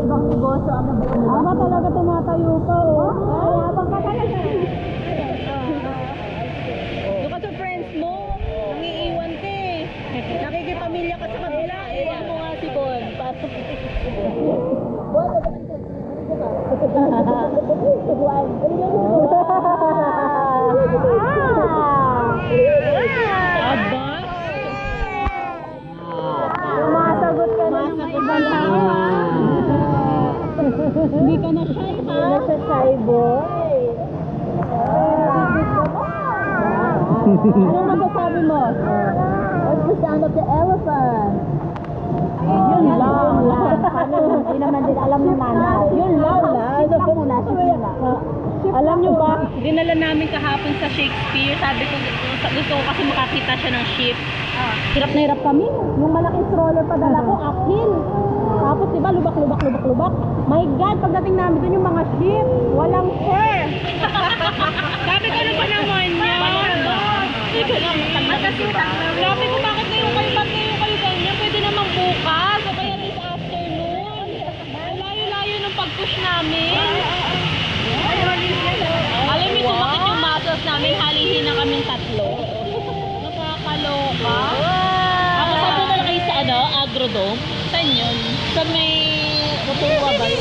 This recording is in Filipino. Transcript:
Ibang negosyo ang nabuo. Aba talaga tumatayo pa, oh. Mayabang ka talaga. Doon ka sa friends mo, nangiiwan ka eh. Nakikipamilya ka sa kabila, iwan mo nga si Bon. Pasok. Aba? Sumasagot ka na ng ibang Hindi ka na shy, ha? Hindi na siya shy boy. Anong masasabi mo? What's the sound of the elephant? Yun lang. Hindi naman din alam ng nanay. Yun lang. Sipla muna, sipla. Alam nyo ba, dinala namin kahapon sa Shakespeare. Sabi ko, gusto ko kasi makakita siya ng ship. Hirap na hirap kami. Yung malaking stroller pa dala ko, uphill. Tapos diba, lubak. My God, pagdating namin dun yung mga ship, walang fur. Sabi ko, ano ba naman niya? Sabi ko, bakit ngayon kayo ganyan? Pwede namang bukas o kaya this afternoon. Layo-layo ng pag-push namin. Alam niyo, sumakit yung muscles namin, halihin na kaming tatlo. Nakakaloka. Ako sabi na kayo sa Agrodome. Saan yun? Sa may Rotorua ba?